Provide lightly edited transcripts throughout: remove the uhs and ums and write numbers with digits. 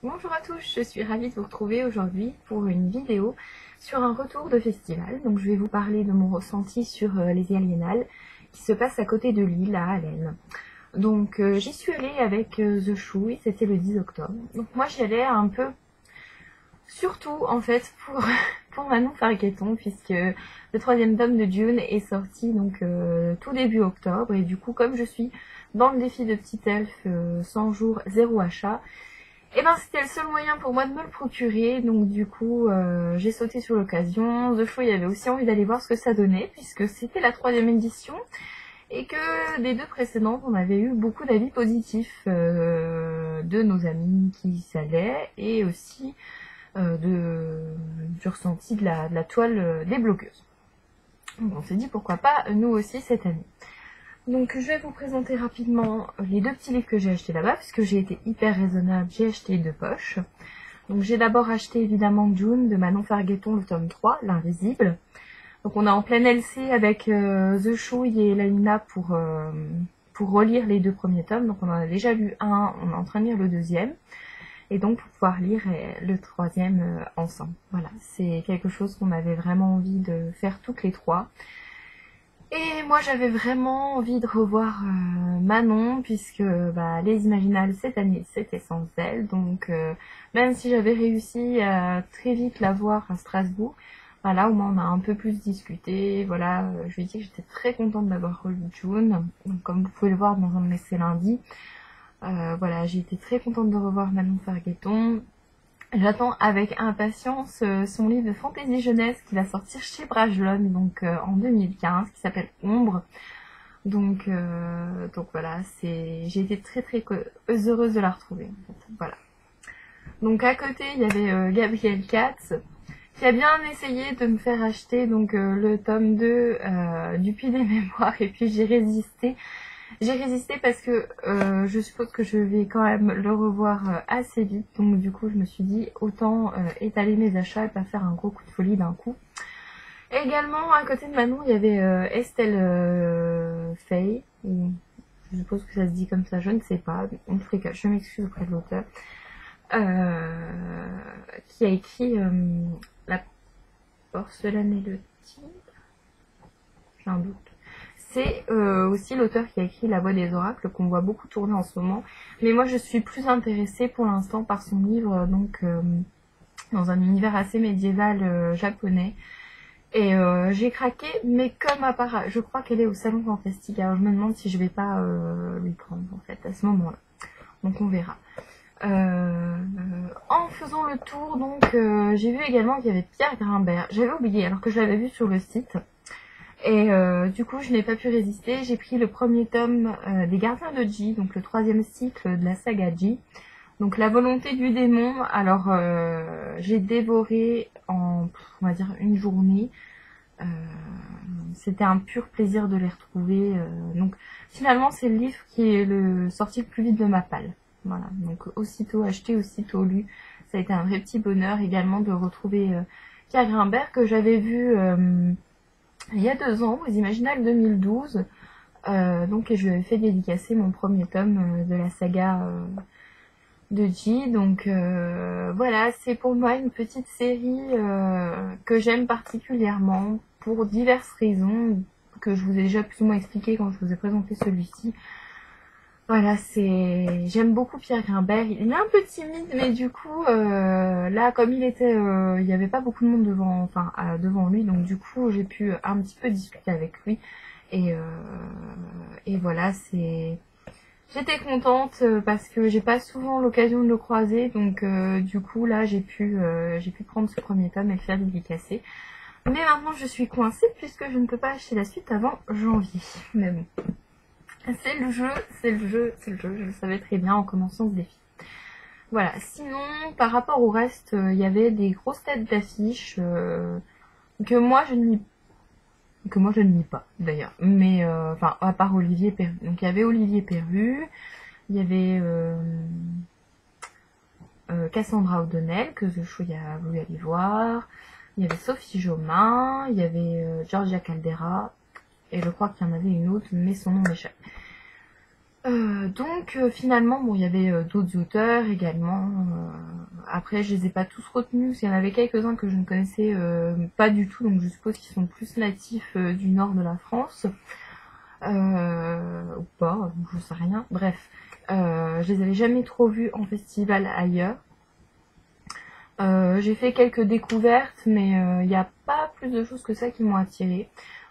Bonjour à tous, je suis ravie de vous retrouver aujourd'hui pour une vidéo sur un retour de festival. Donc je vais vous parler de mon ressenti sur les Aliénales qui se passe à côté de Lille à Allen. Donc j'y suis allée avec The Chouille, c'était le 10 octobre. Donc moi j'y allais un peu surtout en fait pour Manon Fargueton puisque le 3e tome de Dune est sorti donc tout début octobre et du coup comme je suis dans le défi de Petit Elfe 100 jours 0 achat, et ben c'était le seul moyen pour moi de me le procurer, donc du coup j'ai sauté sur l'occasion. The Chouille avait aussi envie d'aller voir ce que ça donnait puisque c'était la 3e édition et que des deux précédentes on avait eu beaucoup d'avis positifs de nos amis qui y allaient et aussi du ressenti de la toile des blogueuses. Donc on s'est dit pourquoi pas nous aussi cette année. Donc je vais vous présenter rapidement les deux petits livres que j'ai achetés là-bas, puisque j'ai été hyper raisonnable, j'ai acheté 2 poches. Donc j'ai d'abord acheté évidemment Dune de Manon Fargueton, le tome 3, L'Invisible. Donc on est en plein LC avec The Chouille et Lalina pour relire les 2 premiers tomes. Donc on en a déjà lu un, on est en train de lire le 2e. Et donc pour pouvoir lire le 3e ensemble. Voilà, c'est quelque chose qu'on avait vraiment envie de faire toutes les 3. Et moi j'avais vraiment envie de revoir Manon puisque les Imaginales cette année c'était sans elle, donc même si j'avais réussi à très vite la voir à Strasbourg, là au moins on a un peu plus discuté, voilà, je lui ai dit que j'étais très contente d'avoir relu Dune, donc comme vous pouvez le voir dans un de mes C'est lundi, voilà, j'ai été très contente de revoir Manon Fargueton. J'attends avec impatience son livre de fantasy jeunesse qui va sortir chez Bragelonne donc en 2015, qui s'appelle Ombre. Donc voilà, j'ai été très heureuse de la retrouver en fait. Voilà. Donc à côté il y avait Gabrielle Katz qui a bien essayé de me faire acheter donc le tome 2 du Puits des Mémoires, et puis j'ai résisté. J'ai résisté parce que je suppose que je vais quand même le revoir assez vite. Donc du coup je me suis dit autant étaler mes achats et pas faire un gros coup de folie d'un coup. Et également à côté de Manon il y avait Estelle Faye. Je suppose que ça se dit comme ça, je ne sais pas. En tout cas je m'excuse auprès de l'auteur. Qui a écrit La porcelaine et le tigre. J'ai un doute. C'est aussi l'auteur qui a écrit La Voix des Oracles, qu'on voit beaucoup tourner en ce moment. Mais moi, je suis plus intéressée pour l'instant par son livre, donc dans un univers assez médiéval japonais. Et j'ai craqué, mais comme à part, je crois qu'elle est au Salon Fantastique. Alors je me demande si je vais pas lui prendre en fait à ce moment-là. Donc on verra. En faisant le tour, donc j'ai vu également qu'il y avait Pierre Grimbert. J'avais oublié alors que je l'avais vu sur le site. Et du coup, je n'ai pas pu résister. J'ai pris le premier tome des Gardiens de Ji, donc le 3e cycle de la saga Ji. Donc la volonté du démon. Alors, j'ai dévoré en, on va dire, une journée. C'était un pur plaisir de les retrouver. Donc finalement, c'est le livre qui est sorti le plus vite de ma palle. Voilà. Donc aussitôt acheté, aussitôt lu. Ça a été un vrai petit bonheur également de retrouver Pierre Grimbert que j'avais vu il y a 2 ans, aux Imaginales 2012, donc et je lui avais fait dédicacer mon premier tome de la saga de Ji. Donc voilà, c'est pour moi une petite série que j'aime particulièrement pour diverses raisons que je vous ai déjà plus ou moins expliqué quand je vous ai présenté celui-ci. Voilà, j'aime beaucoup Pierre Grimbert. Il est un peu timide, mais du coup, là, comme il était, il n'y avait pas beaucoup de monde devant lui, donc du coup, j'ai pu un petit peu discuter avec lui. Et voilà, j'étais contente parce que j'ai pas souvent l'occasion de le croiser, donc du coup, là, j'ai pu prendre ce premier tome et le faire dédicacer. Mais maintenant, je suis coincée puisque je ne peux pas acheter la suite avant janvier. Mais bon. C'est le jeu, je le savais très bien en commençant ce défi. Voilà, sinon, par rapport au reste, il y avait des grosses têtes d'affiches que moi je ne lis pas d'ailleurs. Mais, à part Olivier Perru. Donc il y avait Olivier Perru, il y avait Cassandra O'Donnell, que The Chouille a voulu aller voir, il y avait Sophie Jomain, il y avait Georgia Caldera, et je crois qu'il y en avait une autre, mais son nom m'échappe. Finalement, bon, il y avait d'autres auteurs également. Après, je les ai pas tous retenus, parce qu'il y en avait quelques-uns que je ne connaissais pas du tout, donc je suppose qu'ils sont plus natifs du nord de la France. Ou pas, je sais rien. Bref, je les avais jamais trop vus en festival ailleurs. J'ai fait quelques découvertes, mais il n'y a pas plus de choses que ça qui m'ont attirée.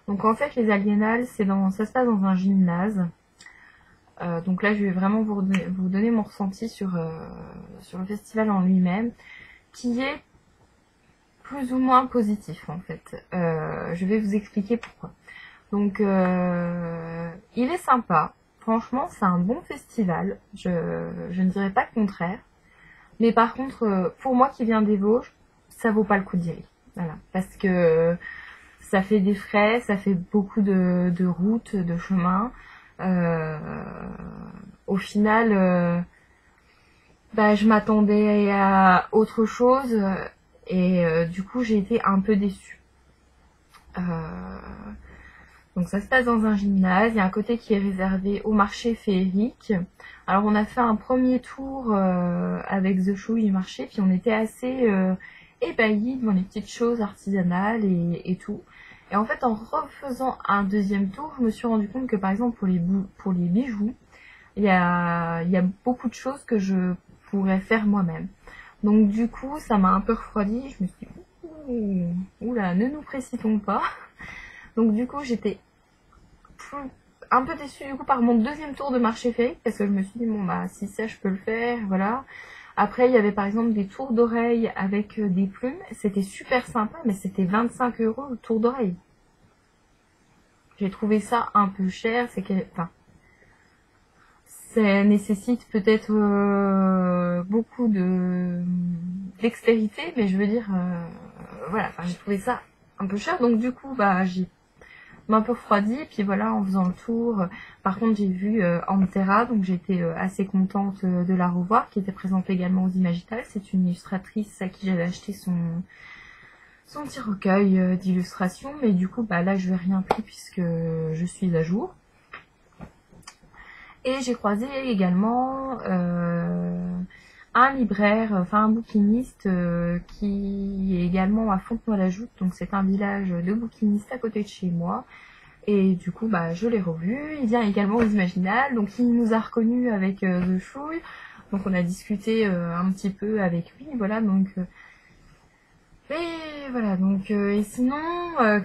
Donc en fait, les Aliénales, ça se passe dans un gymnase. Donc là, je vais vraiment vous donner mon ressenti sur le festival en lui-même, qui est plus ou moins positif en fait. Je vais vous expliquer pourquoi. Donc, il est sympa. Franchement, c'est un bon festival. Je ne dirais pas le contraire. Mais par contre, pour moi qui viens des Vosges, ça vaut pas le coup d'y aller. Voilà. Parce que ça fait des frais, ça fait beaucoup de routes, de chemins. Au final, je m'attendais à autre chose et du coup j'ai été un peu déçue. Donc ça se passe dans un gymnase, il y a un côté qui est réservé au marché féerique. Alors on a fait un premier tour avec The Show et marché, puis on était assez ébahis devant les petites choses artisanales et tout. Et en fait en refaisant un deuxième tour, je me suis rendu compte que par exemple pour les bijoux, il y a beaucoup de choses que je pourrais faire moi-même. Donc du coup ça m'a un peu refroidi, je me suis dit oula, ne nous précipitons pas. Donc du coup j'étais un peu déçue du coup par mon deuxième tour de marché féerique, parce que je me suis dit bon bah si ça je peux le faire, voilà. Après il y avait par exemple des tours d'oreilles avec des plumes, c'était super sympa, mais c'était 25 € le tour d'oreille. J'ai trouvé ça un peu cher, ça nécessite peut-être beaucoup dextérité, mais je veux dire voilà, j'ai trouvé ça un peu cher, donc du coup j'ai m'a un peu refroidi, puis voilà, en faisant le tour. Par contre, j'ai vu Antera, donc j'étais assez contente de la revoir, qui était présente également aux Imagital. C'est une illustratrice à qui j'avais acheté son petit recueil d'illustrations, mais du coup, là, je n'ai rien pris puisque je suis à jour. Et j'ai croisé également un libraire, enfin un bouquiniste qui est également à Fontenoy-la-Joute, donc c'est un village de bouquinistes à côté de chez moi. Et du coup, je l'ai revu. Il vient également aux Imaginales, donc il nous a reconnus avec The Chouille. Donc on a discuté un petit peu avec lui, voilà. Donc et voilà. Donc et sinon,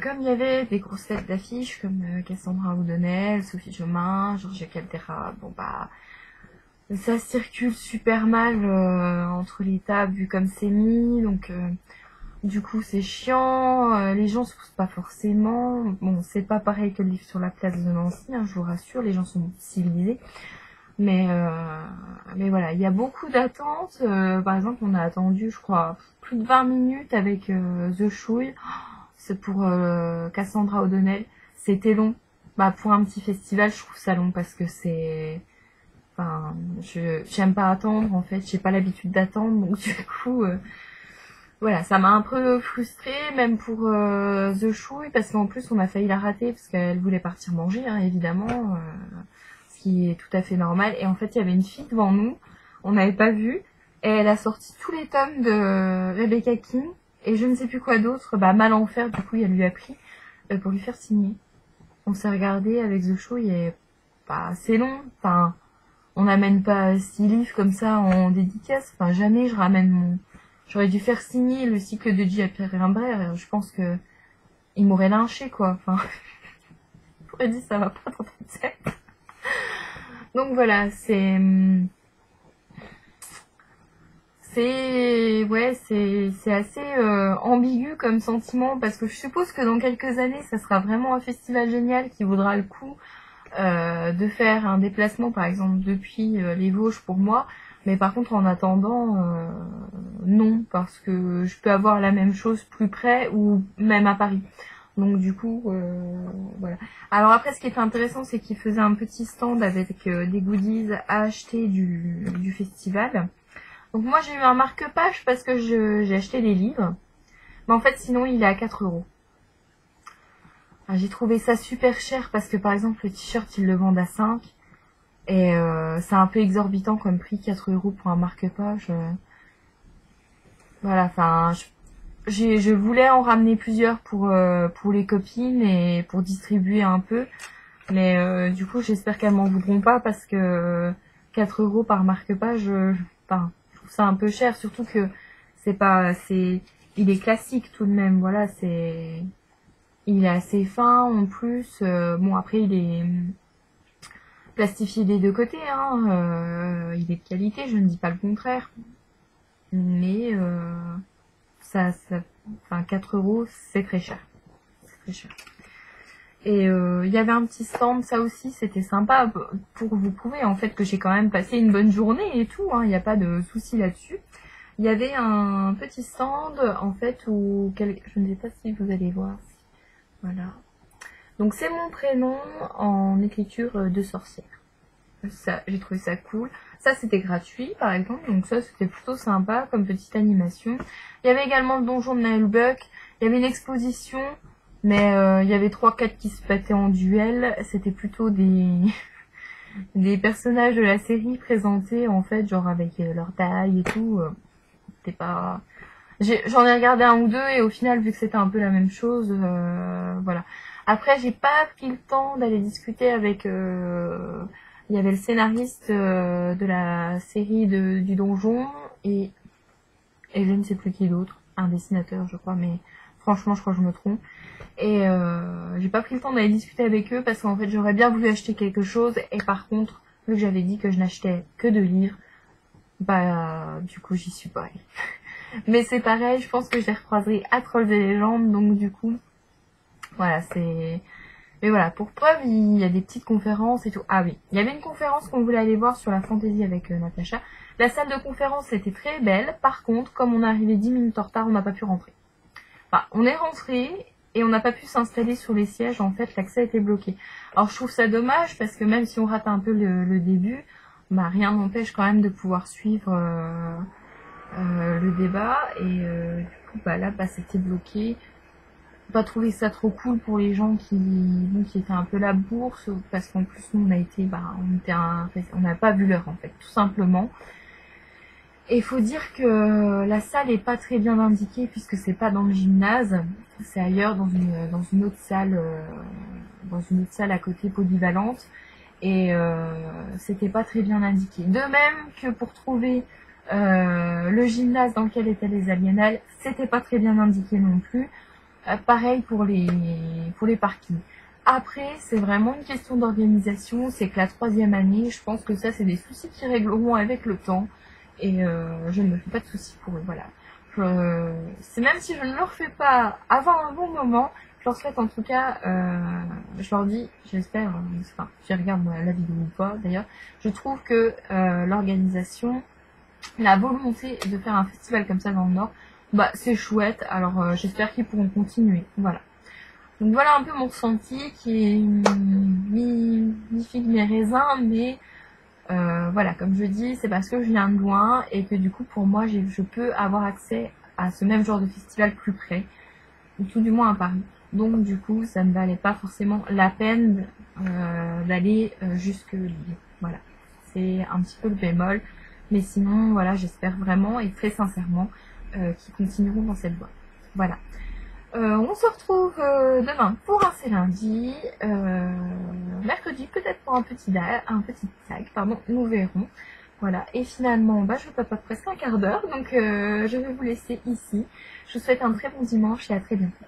comme il y avait des grosses têtes d'affiches comme Cassandra O'Donnell, Sophie Jomain, Georgia Caldera, ça circule super mal entre les tables vu comme c'est mis, donc du coup c'est chiant, les gens se posent pas forcément. Bon, c'est pas pareil que le livre sur la place de Nancy, hein, je vous rassure, les gens sont civilisés. Mais voilà, il y a beaucoup d'attentes. Par exemple, on a attendu, je crois, plus de 20 minutes avec The Chouille. C'est pour Cassandra O'Donnell. C'était long. Pour un petit festival, je trouve ça long parce que c'est... Enfin, j'aime pas attendre, en fait. J'ai pas l'habitude d'attendre, donc du coup... voilà, ça m'a un peu frustrée, même pour The Chouille, parce qu'en plus, on a failli la rater, parce qu'elle voulait partir manger, hein, évidemment. Ce qui est tout à fait normal. Et en fait, il y avait une fille devant nous, on n'avait pas vu, et elle a sorti tous les tomes de Rebecca King, et je ne sais plus quoi d'autre, Mal en fer, du coup, elle lui a pris, pour lui faire signer. On s'est regardé avec The Show, et c'est long, enfin, on n'amène pas 6 livres comme ça en dédicace, enfin, jamais je ramène j'aurais dû faire signer le cycle de J. Pierre Rimbert, je pense que il m'aurait lynché, quoi, enfin, j'aurais dit ça va pas dans ta tête. Donc voilà, c'est assez ambigu comme sentiment, parce que je suppose que dans quelques années, ça sera vraiment un festival génial qui vaudra le coup de faire un déplacement, par exemple, depuis les Vosges pour moi. Mais par contre, en attendant, non, parce que je peux avoir la même chose plus près ou même à Paris. Donc du coup, voilà. Alors après, ce qui était intéressant, c'est qu'il faisait un petit stand avec des goodies à acheter du festival. Donc moi, j'ai eu un marque-page parce que j'ai acheté les livres. Mais en fait, sinon, il est à 4 €. J'ai trouvé ça super cher parce que, par exemple, le t-shirt, ils le vendent à 5. Et c'est un peu exorbitant comme prix, 4 € pour un marque-page. Voilà, enfin, je voulais en ramener plusieurs pour les copines et pour distribuer un peu. Mais du coup, j'espère qu'elles m'en voudront pas parce que 4 € par marque-page, enfin, je trouve ça un peu cher. Surtout que il est classique tout de même. Voilà, il est assez fin en plus. Bon, après, il est plastifié des deux côtés, hein. Il est de qualité, je ne dis pas le contraire. Mais enfin 4 € c'est très cher. C'est très cher. Et il y avait un petit stand, ça aussi c'était sympa pour vous prouver en fait que j'ai quand même passé une bonne journée et tout, hein. Il n'y a pas de souci là-dessus. Il y avait un petit stand en fait où je ne sais pas si vous allez voir. Voilà. Donc c'est mon prénom en écriture de sorcière. Ça, j'ai trouvé ça cool. Ça c'était gratuit par exemple, donc ça c'était plutôt sympa comme petite animation. Il y avait également le donjon de Naelbuck. Il y avait une exposition, mais il y avait 3-4 qui se battaient en duel. C'était plutôt des personnages de la série présentés en fait, genre avec leur taille et tout. C'était pas... J'en ai regardé un ou deux et au final vu que c'était un peu la même chose, voilà. Après j'ai pas pris le temps d'aller discuter avec... il y avait le scénariste de la série du donjon et je ne sais plus qui d'autre, un dessinateur je crois, mais franchement je crois que je me trompe. Et j'ai pas pris le temps d'aller discuter avec eux parce qu'en fait j'aurais bien voulu acheter quelque chose et par contre, vu que j'avais dit que je n'achetais que de livres, bah du coup j'y suis pas allée. Mais c'est pareil, je pense que je les recroiserai à Trolls et Légendes, donc du coup, voilà, c'est... Mais voilà, pour preuve, il y a des petites conférences et tout. Ah oui, il y avait une conférence qu'on voulait aller voir sur la fantaisie avec Natacha. La salle de conférence était très belle. Par contre, comme on est arrivé 10 minutes en retard, on n'a pas pu rentrer. Enfin, on est rentré et on n'a pas pu s'installer sur les sièges. En fait, l'accès était bloqué. Alors, je trouve ça dommage parce que même si on rate un peu le début, bah, rien n'empêche quand même de pouvoir suivre le débat. Et du coup, bah, là, bah, c'était bloqué. Pas trouvé ça trop cool pour les gens qui étaient un peu la bourse parce qu'en plus nous on n'a pas vu l'heure en fait tout simplement. Et il faut dire que la salle est pas très bien indiquée puisque c'est pas dans le gymnase, c'est ailleurs dans une autre salle à côté polyvalente et c'était pas très bien indiqué. De même que pour trouver le gymnase dans lequel étaient les aliénales, c'était pas très bien indiqué non plus. Pareil pour les parkings. Après, c'est vraiment une question d'organisation. C'est que la 3e année, je pense que ça, c'est des soucis qui régleront avec le temps. Et je ne me fais pas de soucis pour eux. Voilà. C'est même si je ne leur fais pas avoir un bon moment, je leur souhaite en tout cas, je leur dis, j'espère, enfin, je regarde la vidéo ou pas d'ailleurs, je trouve que l'organisation, la volonté de faire un festival comme ça dans le Nord, bah c'est chouette, alors j'espère qu'ils pourront continuer, voilà. Donc voilà un peu mon ressenti qui est mi-figue mi-raisin, mais voilà, comme je dis, c'est parce que je viens de loin et que du coup pour moi je peux avoir accès à ce même genre de festival plus près, ou tout du moins à Paris. Donc du coup ça ne valait pas forcément la peine d'aller jusque Lille, voilà. C'est un petit peu le bémol, mais sinon voilà, j'espère vraiment et très sincèrement qui continueront dans cette voie. Voilà. On se retrouve demain pour un C'est lundi, mercredi peut-être pour un petit tag, pardon, nous verrons. Voilà, et finalement, bah, je papote presque un quart d'heure, donc je vais vous laisser ici. Je vous souhaite un très bon dimanche et à très bientôt.